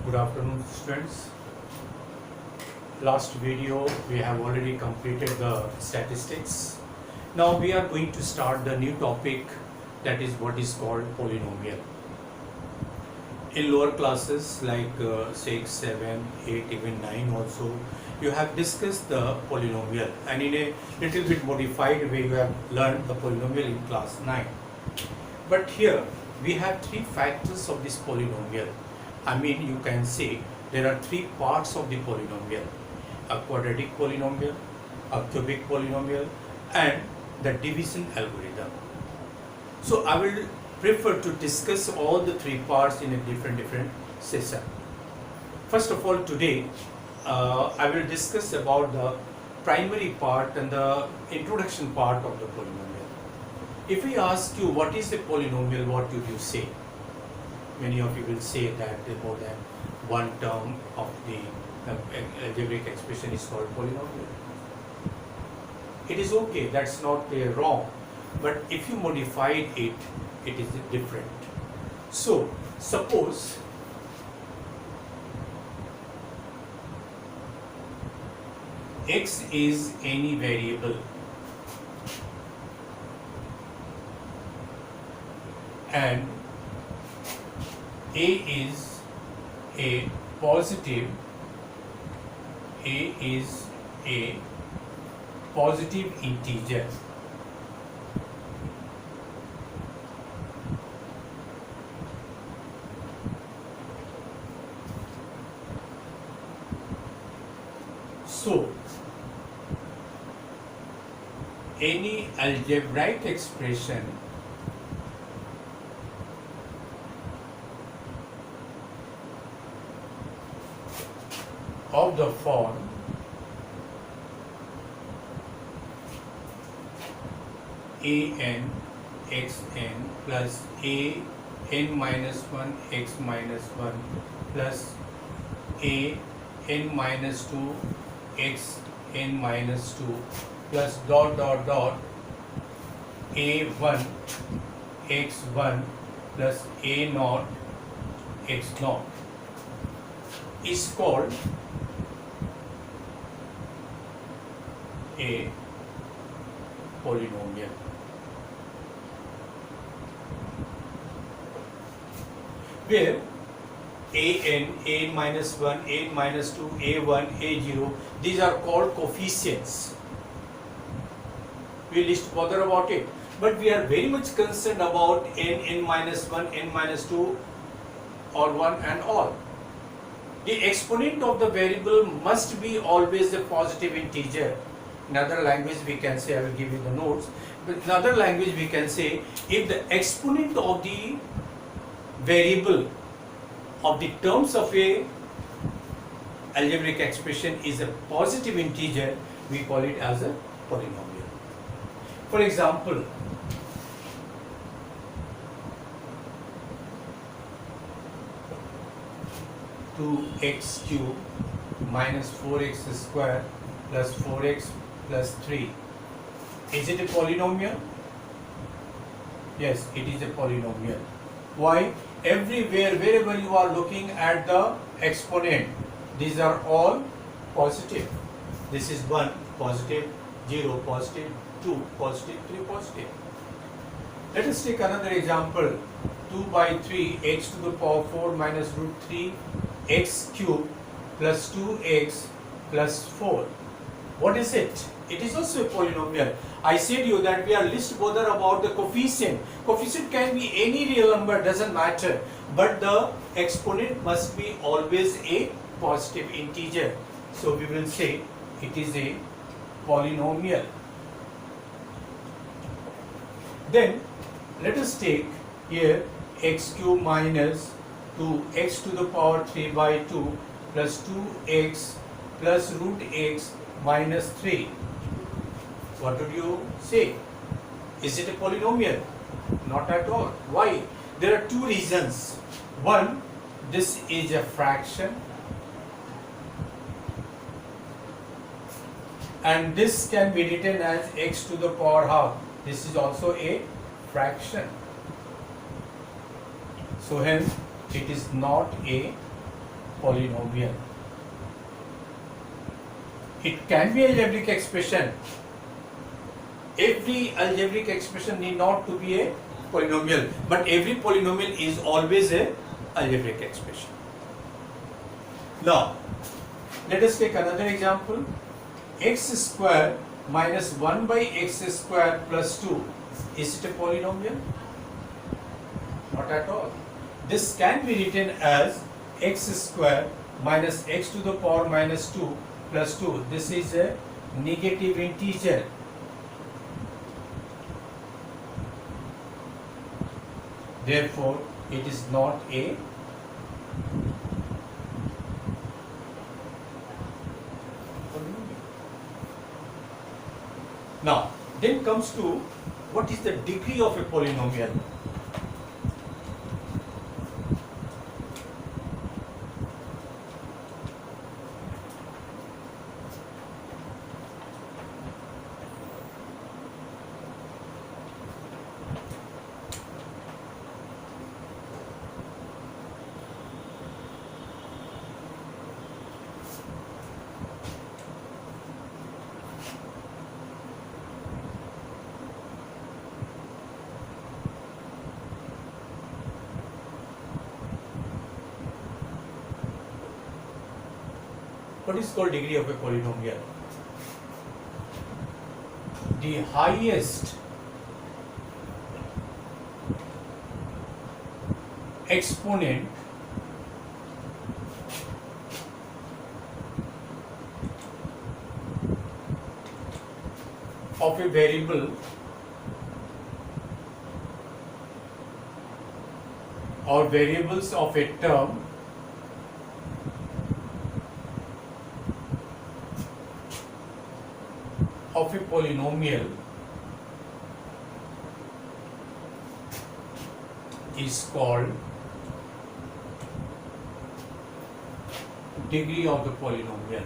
Good afternoon, students. Last video we have already completed the statistics. Now we are going to start the new topic, that is what is called polynomial. In lower classes like 6, 7, 8, even 9 also, you have discussed the polynomial, and in a little bit modified way you have learned the polynomial in class 9. But here we have three factors of this polynomial. I mean, you can say there are three parts of the polynomial: a quadratic polynomial, a cubic polynomial, and the division algorithm. So I will prefer to discuss all the three parts in a different session. First of all, today I will discuss about the primary part and the introduction part of the polynomial. If we ask you what is a polynomial, what would you say? Many of you will say that more than one term of the algebraic expression is called polynomial. It is okay, that's not wrong, but if you modified it, it is different. So suppose x is any variable and a is a positive integer. So any algebraic expression of the form an xn plus a n minus 1 x minus 1 plus a n minus 2 x n minus 2 plus dot dot dot a1 x1 plus a naught x naught is called a polynomial. Where an minus 1, an minus 2, a1, a0, these are called coefficients. We least bother about it, but we are very much concerned about n minus 1, n minus 2, or 1 and all. The exponent of the variable must be always a positive integer. In other language we can say, I will give you the notes, but in other language we can say, if the exponent of the variable of the terms of a algebraic expression is a positive integer, we call it as a polynomial. For example, two x cube minus 4x square plus 4x plus 3. Is it a polynomial? Yes, it is a polynomial. Why? Everywhere, wherever you are looking at the exponent, these are all positive. This is 1 positive, 0 positive, 2 positive, 3 positive. Let us take another example. 2 by 3 x to the power 4 minus root 3 x cube plus 2x plus 4. What is it? It is also a polynomial. I said you that we are least bother about the coefficient. Coefficient can be any real number, doesn't matter, but the exponent must be always a positive integer. So we will say it is a polynomial. Then let us take here x cube minus 2x to the power 3 by 2 plus 2x plus root x minus 3. What would you say? Is it a polynomial? Not at all. Why? There are two reasons. One, this is a fraction and this can be written as x to the power half. This is also a fraction. So hence it is not a polynomial. It can be algebraic expression. Every algebraic expression need not to be a polynomial, but every polynomial is always a algebraic expression. Now, let us take another example. X square minus 1 by x square plus 2. Is it a polynomial? Not at all. This can be written as x square minus x to the power minus 2 plus 2. This is a negative integer. Therefore, it is not a polynomial. Now, then comes to what is the degree of a polynomial? What is called degree of a polynomial? The highest exponent of a variable or variables of a term of a polynomial is called degree of the polynomial.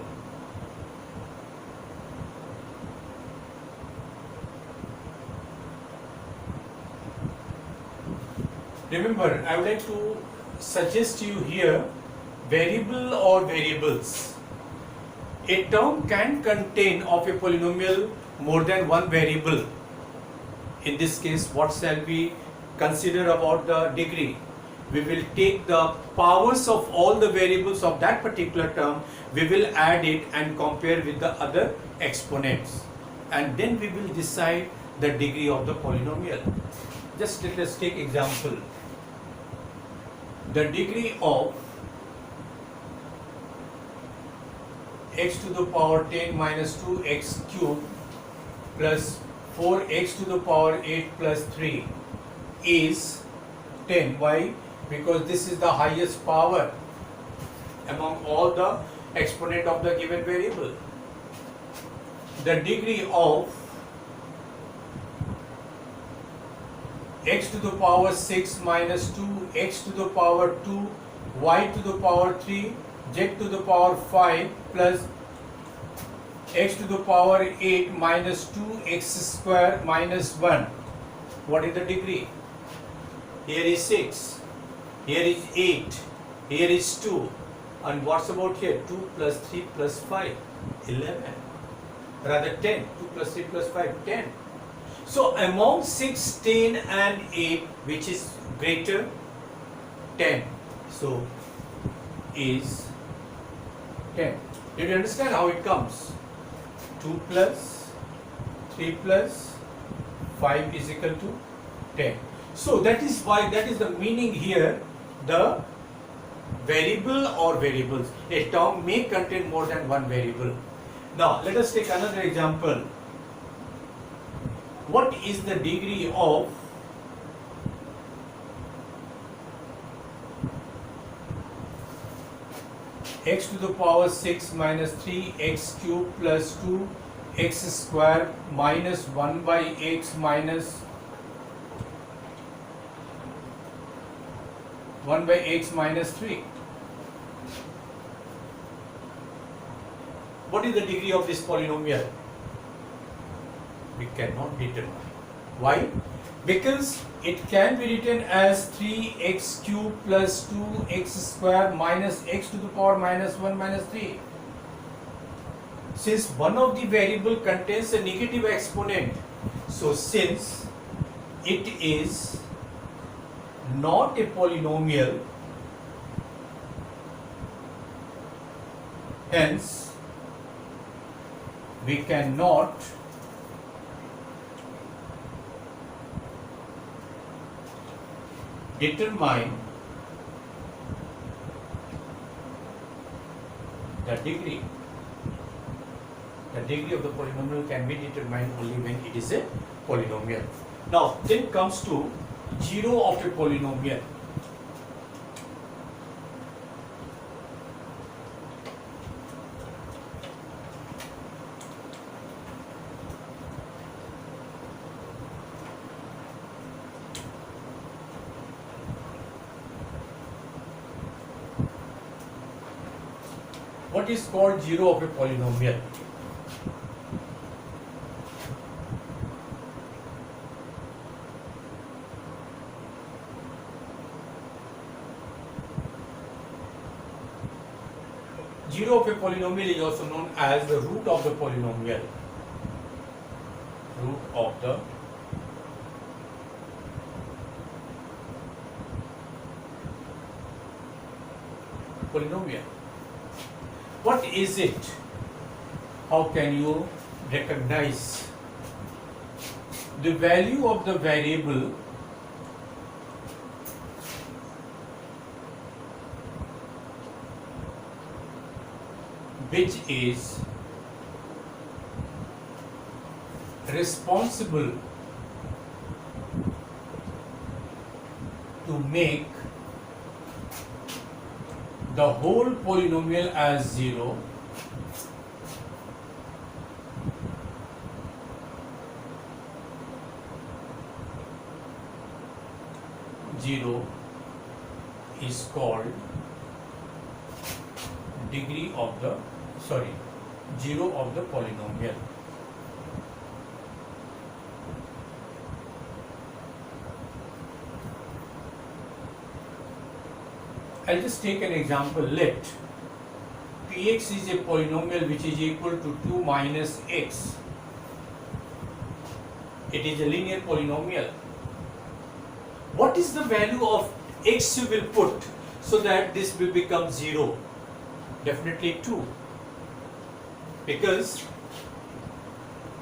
Remember, I would like to suggest you here variable or variables. A term can contain of a polynomial more than one variable. In this case, what shall we consider about the degree? We will take the powers of all the variables of that particular term, we will add it and compare with the other exponents, and then we will decide the degree of the polynomial. Just let us take example. The degree of x to the power 10 minus 2x cube plus 4x to the power 8 plus 3 is 10. Why? Because this is the highest power among all the exponent of the given variable. The degree of x to the power 6 minus 2, x to the power 2, y to the power 3, z to the power 5 plus x to the power 8 minus 2x square minus 1. What is the degree? Here is 6, here is 8, here is 2, and what's about here? 2 plus 3 plus 5, 11. Rather 10, 2 plus 3 plus 5, 10. So among 6, 10 and 8, which is greater? 10. So is 10. Did you understand how it comes? 2 plus 3 plus 5 is equal to 10. So that is why, that is the meaning here, the variable or variables. A term may contain more than one variable. Now let us take another example. What is the degree of x to the power 6 minus 3x cube plus 2x square minus 1 by x minus 1 by x minus 3? What is the degree of this polynomial? We cannot determine. Why? because it can be written as 3x cube plus 2x square minus x to the power minus 1 minus 3. Since one of the variable contains a negative exponent, so since it is not a polynomial, hence we cannot determine the degree. The degree of the polynomial can be determined only when it is a polynomial. Now, then comes to 0 of a polynomial. What is called 0 of a polynomial? Zero of a polynomial is also known as the root of the polynomial. Root of the polynomial. What is it? How can you recognize the value of the variable which is responsible to make the whole polynomial as 0 is called degree of the 0 of the polynomial. I'll just take an example. Let Px is a polynomial which is equal to 2 minus x. It is a linear polynomial. What is the value of x you will put so that this will become 0? Definitely 2. Because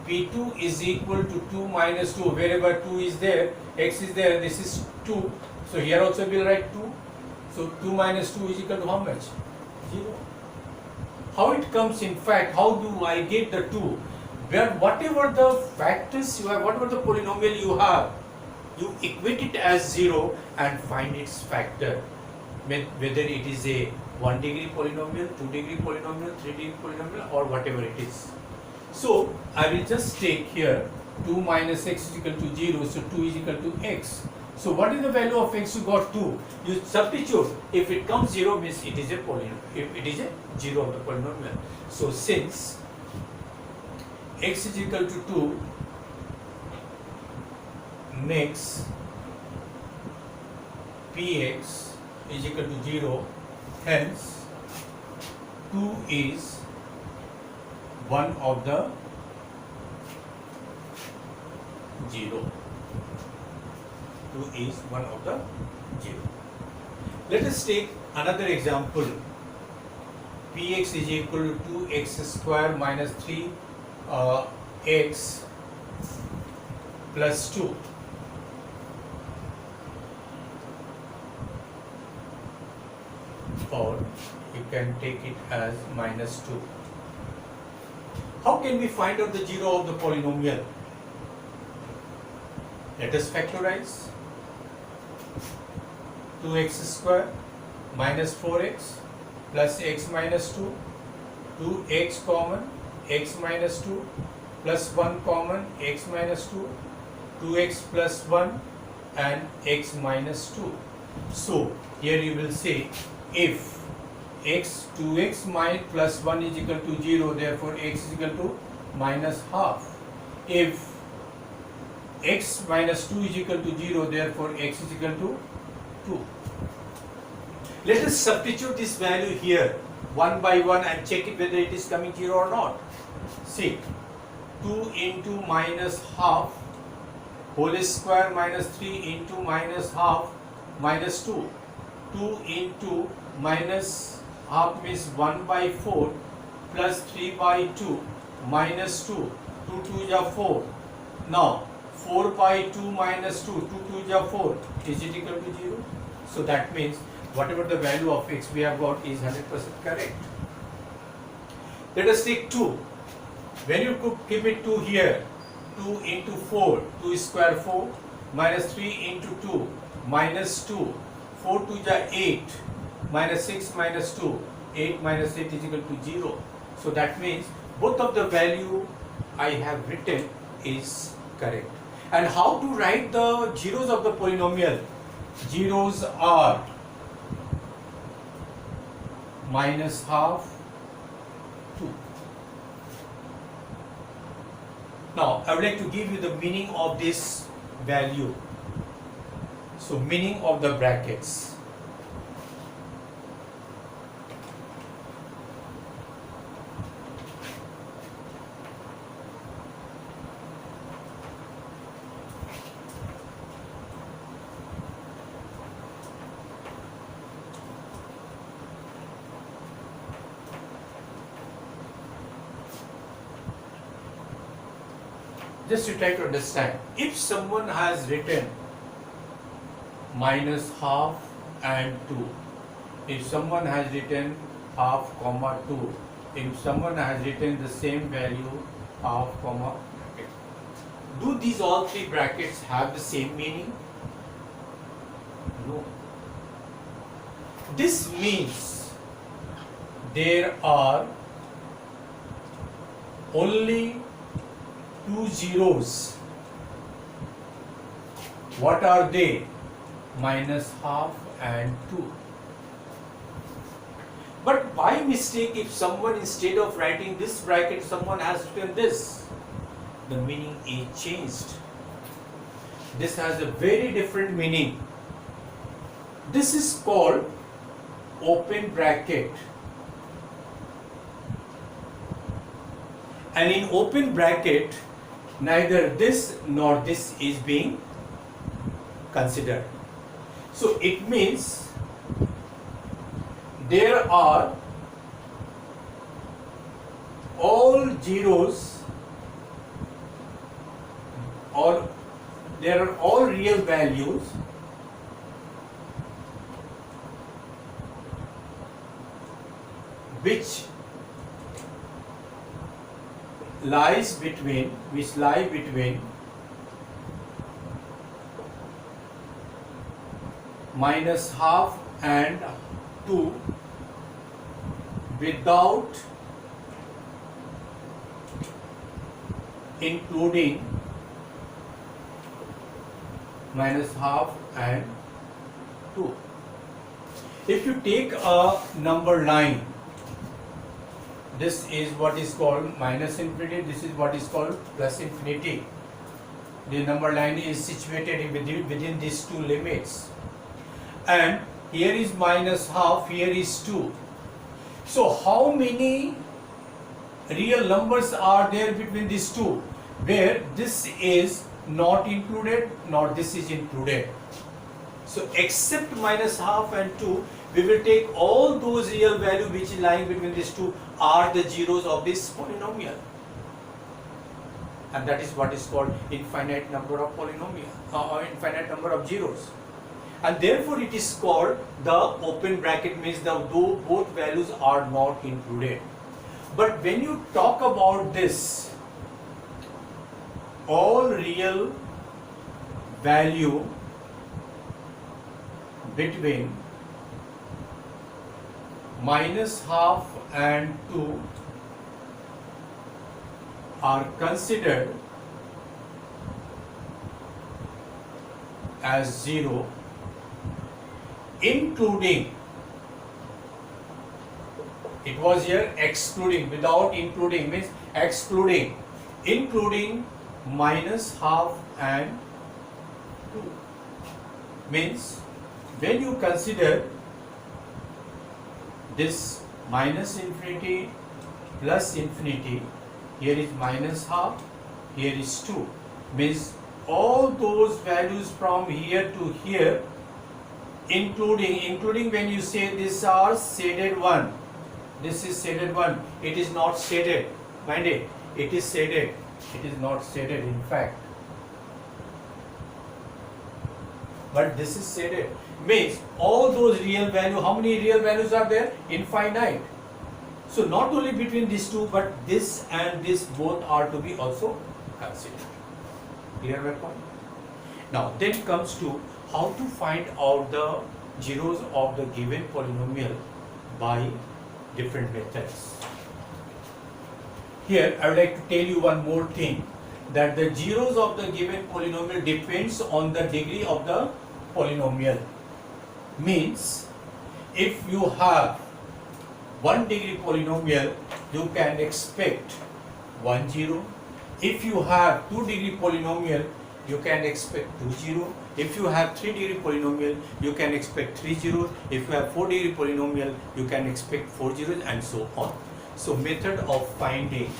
P2 is equal to 2 minus 2. Wherever 2 is there, x is there, this is 2. So here also we will write 2. So 2 minus 2 is equal to how much? 0. How it comes, in fact, how do I get the 2? Where whatever the factors you have, whatever the polynomial you have, you equate it as 0 and find its factor. Whether it is a 1 degree polynomial, 2 degree polynomial, 3 degree polynomial, or whatever it is. So I will just take here 2 minus x is equal to 0, so 2 is equal to x. So what is the value of x? You got 2. You substitute. If it comes 0, means it is a polynomial. If it is a 0 of the polynomial. So since x is equal to 2 makes Px is equal to 0, hence 2 is one of the 0. 2 is one of the 0. Let us take another example. Px is equal to 2x square minus 3x plus 2. Or you can take it as minus 2. How can we find out the 0 of the polynomial? Let us factorize. 2x square minus 4x plus x minus 2, 2x common, x minus 2 plus 1 common, x minus 2, 2x plus 1 and x minus 2. So here you will say if x 2x minus plus 1 is equal to 0, therefore x is equal to minus half. If x minus 2 is equal to 0, therefore x is equal to 2. Let us substitute this value here one by one and check it whether it is coming 0 or not. See, 2 into minus half whole square minus 3 into minus half minus 2. 2 into minus half means 1 by 4 plus 3 by 2 minus 2. 2 2 is 4. Now 4 by 2 minus 2, 2 2 is 4. Is it equal to 0? So that means whatever the value of x we have got is 100% correct. Let us take 2. When you could keep it 2 here, 2 into 4, 2 square 4, minus 3 into 2, minus 2, 4 2 is 8, minus 6 minus 2, 8 minus 8 is equal to 0. So that means both of the value I have written is correct. And how to write the zeros of the polynomial? Zeros are minus half, 2. Now I would like to give you the meaning of this value. So meaning of the brackets. Just to try to understand, if someone has written minus half and 2, if someone has written half comma 2, if someone has written the same value half comma bracket, do these all three brackets have the same meaning? No. This means there are only 2 zeros. What are they? Minus half and 2. But by mistake, if someone instead of writing this bracket, someone has written this, the meaning is changed. This has a very different meaning. This is called open bracket. And in open bracket, neither this nor this is being considered. So it means there are all zeros, or there are all real values which lie between minus half and 2 without including minus half and 2. If you take a number line, this is what is called minus infinity, this is what is called plus infinity. The number line is situated within these two limits. And here is minus half, here is 2. So how many real numbers are there between these two, where this is not included nor this is included? So except minus half and 2, we will take all those real value which is lying between these two are the zeros of this polynomial. And that is what is called infinite number of polynomial, or infinite number of zeros. And therefore it is called the open bracket, means the both values are not included. But when you talk about this, all real value between minus half and 2 are considered as 0, including, it was here excluding, without including means excluding, including minus half and 2. Means when you consider this minus infinity plus infinity, here is minus half, here is 2. Means all those values from here to here, including when you say these are shaded one, this is shaded one, it is not shaded, mind it, it is shaded, it is not shaded in fact, but this is shaded. Means all those real value, how many real values are there? Infinite. So not only between these two, but this and this both are to be also considered. Clear my point? Now then comes to how to find out the zeros of the given polynomial by different methods. Here I would like to tell you one more thing, that the zeros of the given polynomial depends on the degree of the polynomial. Means if you have 1 degree polynomial, you can expect 1 zero. If you have 2 degree polynomial, you can expect 2 zero. If you have 3 degree polynomial, you can expect 3 zeros. If you have 4 degree polynomial, you can expect 4 zeros, and so on. So methods of finding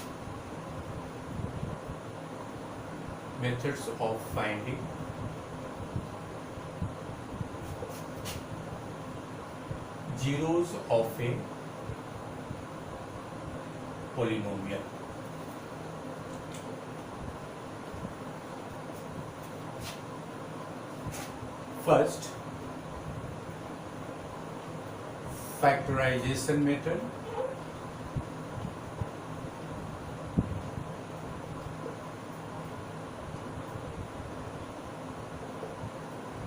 zeros of a polynomial. First, factorization method.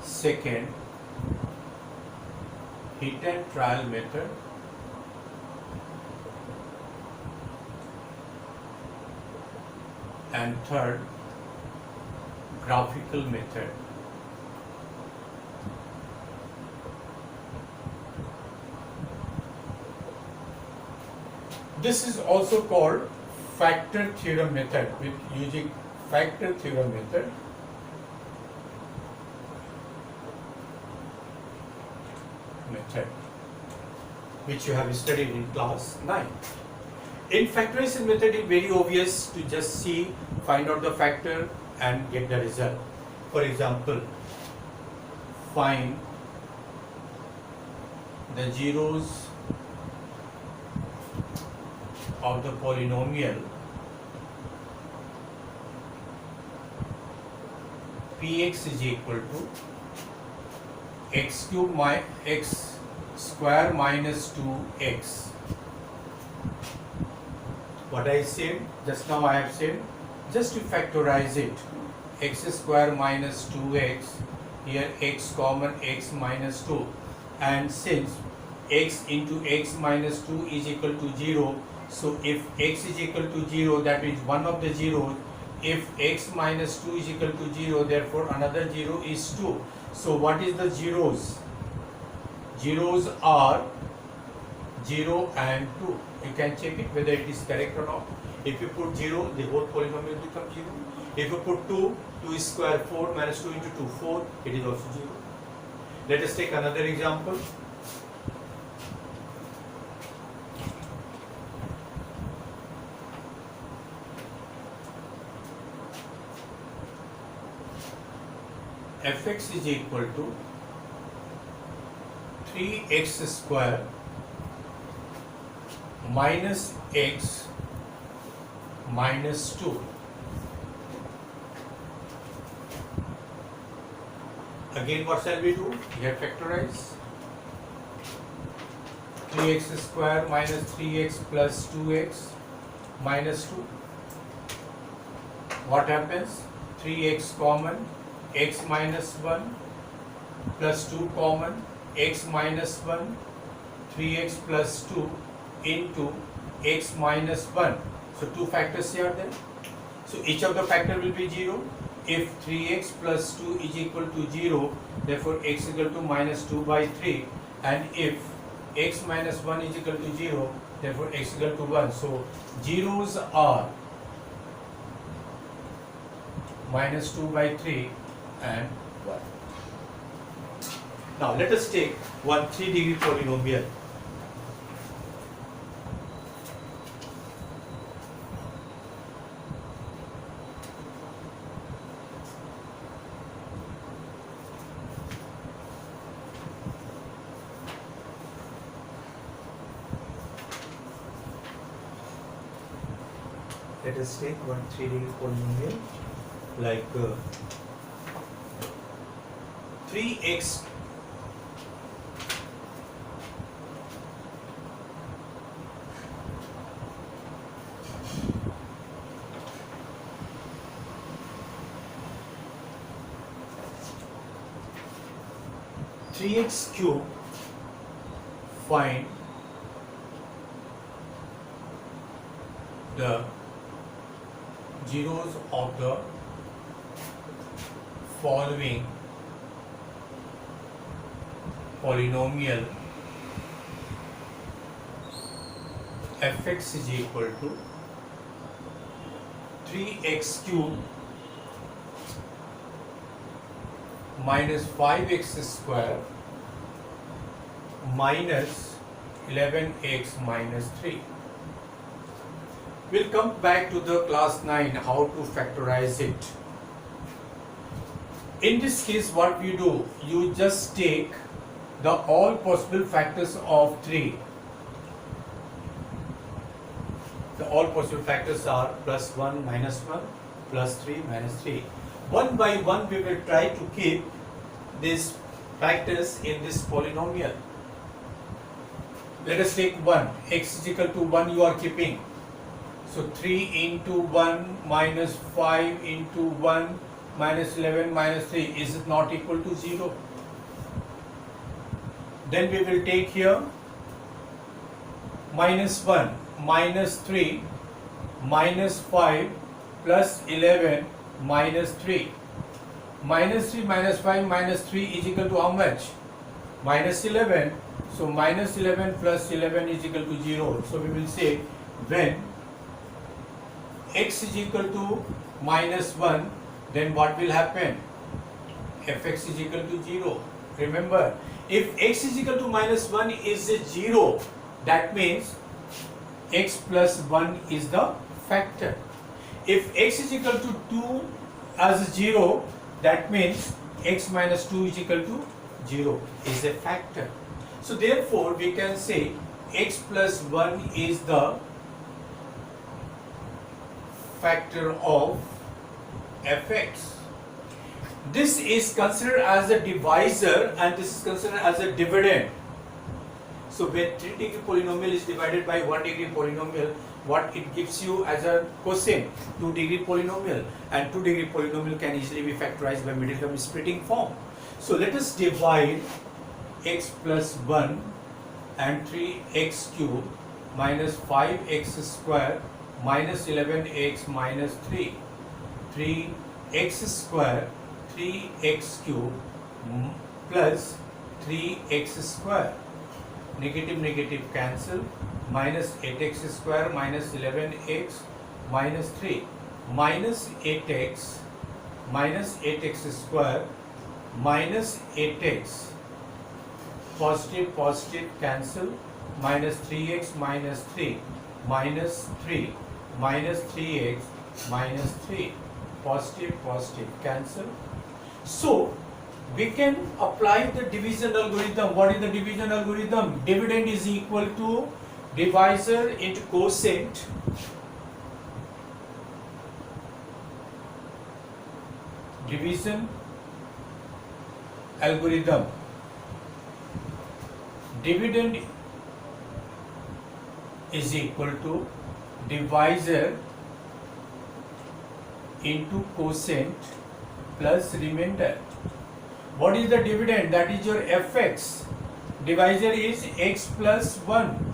Second, hit and trial method. And third, graphical method. This is also called factor theorem method, with using factor theorem method. Which you have studied in class 9. In factorization method, it's very obvious to just see, find out the factor and get the result. For example, find the zeros of the polynomial px is equal to x cube minus x square minus 2x. What I said just now, I have said just to factorize it, x square minus 2x, here x common, x minus 2, and since x into x minus 2 is equal to 0, so if x is equal to 0, that means one of the zeros. If x minus 2 is equal to 0, therefore another 0 is 2. So what is the zeros? Zeros are 0 and 2. You can check it whether it is correct or not. If you put 0, the whole polynomial becomes 0. If you put 2, 2 is square 4, minus 2 into 2, 4, it is also 0. Let us take another example. Fx is equal to 3x square minus x minus 2. Again, what shall we do? Here factorize. 3x square minus 3x plus 2x minus 2. What happens? 3x common, x minus 1 plus 2 common, x minus 1, 3x plus 2 into x minus 1. So two factors here then. So each of the factor will be 0. If 3x plus 2 is equal to 0, therefore x is equal to minus 2 by 3. And if x minus 1 is equal to 0, therefore x is equal to 1. So zeros are minus 2 by 3 and 1. Now let us take one 3-degree polynomial. Let us take one 3-degree polynomial like 3x cube, find the zeros of the following polynomial fx is equal to 3x cube minus 5x square minus 11x minus 3. We'll come back to the class 9 how to factorize it. In this case, what we do, you just take the all possible factors of 3. The all possible factors are plus 1, minus 1, plus 3, minus 3. One by one we will try to keep these factors in this polynomial. Let us take 1, x is equal to 1 you are keeping. So 3 into 1 minus 5 into 1 minus 11 minus 3, is it not equal to 0? Then we will take here minus 1, minus 3, minus 5 plus 11 minus 3. Minus 3 minus 5 minus 3 is equal to how much? Minus 11. So minus 11 plus 11 is equal to 0. So we will say when x is equal to minus 1, then what will happen? Fx is equal to 0. Remember, if x is equal to minus 1 is a 0, that means x plus 1 is the factor. If x is equal to 2 as 0, that means x minus 2 is equal to 0 is a factor. So therefore we can say x plus 1 is the factor of fx. This is considered as a divisor and this is considered as a dividend. So when 3-degree polynomial is divided by 1-degree polynomial, what it gives you as a quotient? 2-degree polynomial, and 2-degree polynomial can easily be factorized by middle term splitting form. So let us divide x plus 1 and 3x cube minus 5x square minus 11x minus 3. 3x square 3x cube plus 3x square. Negative negative cancel. Minus 8x square minus 11x minus 3. Minus 8x square minus 8x. Positive positive cancel. Minus 3x minus 3 minus 3 minus 3x minus 3. Positive positive cancel. So we can apply the division algorithm. What is the division algorithm? Dividend is equal to divisor into quotient division algorithm. Dividend is equal to divisor into quotient plus remainder. What is the dividend? That is your fx. Divisor is x plus 1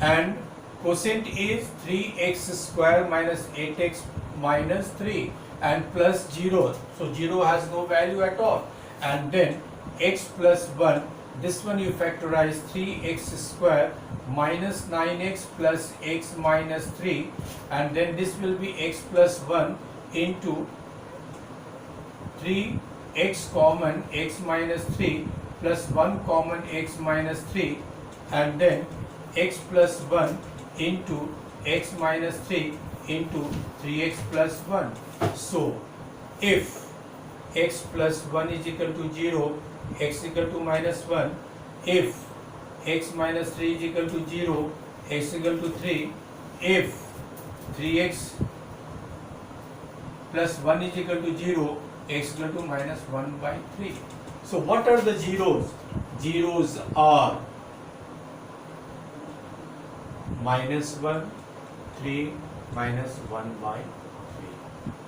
and quotient is 3x square minus 8x minus 3 and plus 0. So 0 has no value at all. And then x plus 1, this one you factorize 3x square minus 9x plus x minus 3, and then this will be x plus 1 into 3x common x minus 3 plus 1 common x minus 3, and then x plus 1 into x minus 3 into 3x plus 1. So if x plus 1 is equal to 0, x equal to minus 1, if x minus 3 is equal to 0, x equal to 3, if 3x plus 1 is equal to 0, x equal to minus 1 by 3. So what are the zeros? Zeros are minus 1, 3, minus 1 by 3.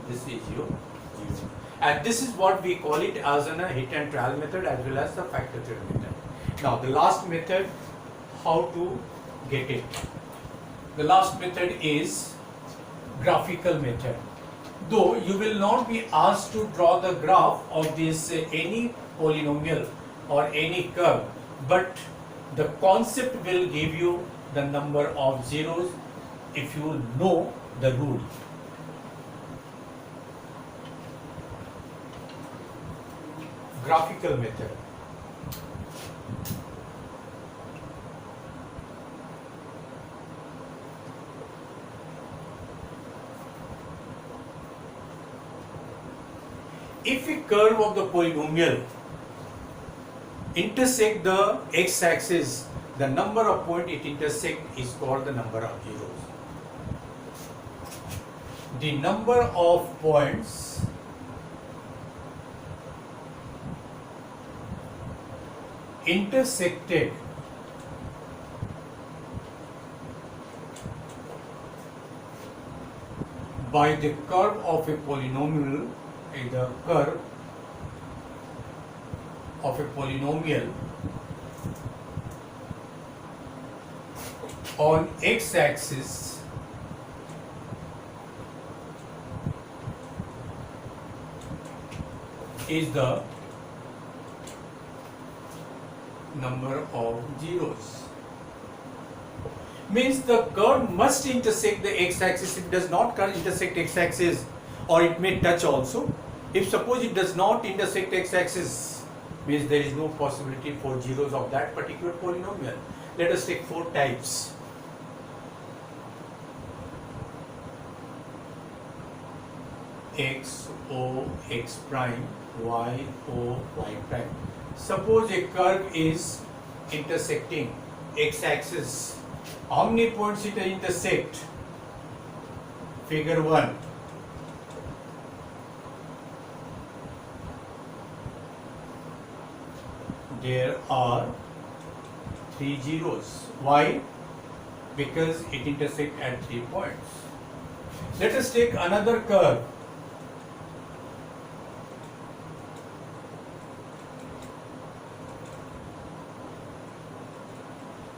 This is your zero. And this is what we call it as a hit and trial method as well as the factorial method. Now the last method, how to get it? The last method is graphical method. Though you will not be asked to draw the graph of this any polynomial or any curve, but the concept will give you the number of zeros if you know the rule. Graphical method. If a curve of the polynomial intersect the x-axis, the number of points it intersects is called the number of zeros. The number of points intersected by the curve of a polynomial, the curve of a polynomial on x-axis is the number of zeros. Means the curve must intersect the x-axis. If it does not intersect x-axis, or it may touch also. If suppose it does not intersect x-axis, means there is no possibility for zeros of that particular polynomial. Let us take 4 types. X, O, X prime, Y, O, Y prime. Suppose a curve is intersecting x-axis. How many points it intersect? Figure 1. There are 3 zeros. Why? Because it intersects at 3 points. Let us take another curve.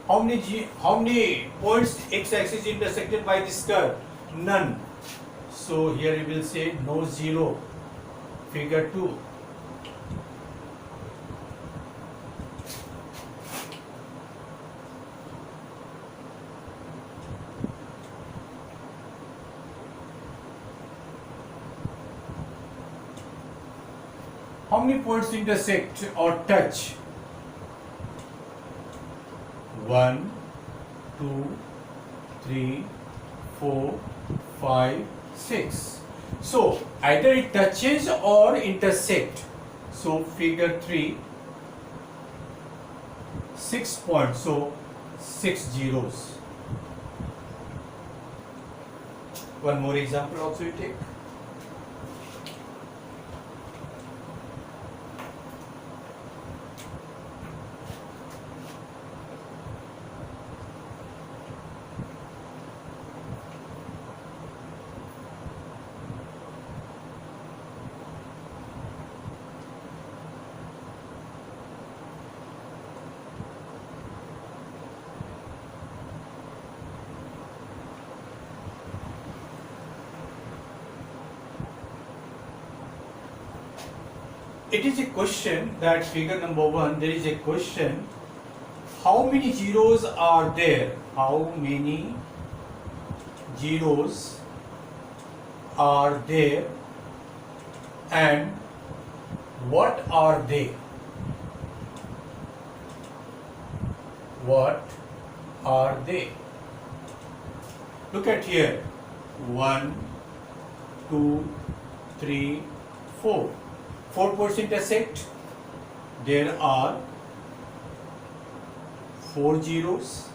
How many points x-axis intersected by this curve? None. So here you will say no zero. Figure 2. How many points intersect or touch? 1, 2, 3, 4, 5, 6. So either it touches or intersect. So figure 3, 6 points. So 6 zeros. One more example also you take. It is a question that figure number 1, there is a question, how many zeros are there? How many zeros are there? And what are they? What are they? Look at here. 1, 2, 3, 4. 4% asset. There are 4 zeros.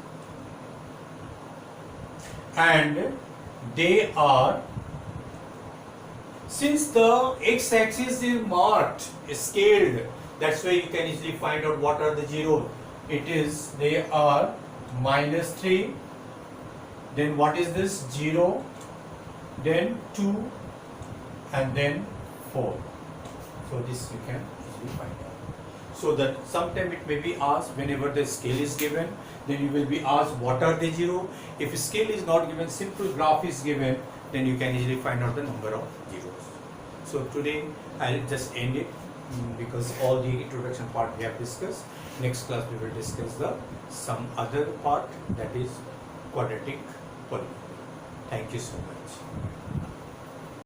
And they are, since the x-axis is marked, scaled, that's why you can easily find out what are the zeros. They are -3, then what is this? 0, then 2, and then 4. So this you can easily find out. So that sometime it may be asked, whenever the scale is given, then you will be asked what are the zero. If scale is not given, simple graph is given, then you can easily find out the number of zeros. So today I'll just end it because all the introduction part we have discussed. Next class we will discuss some other part, that is quadratic polynomial. Thank you so much.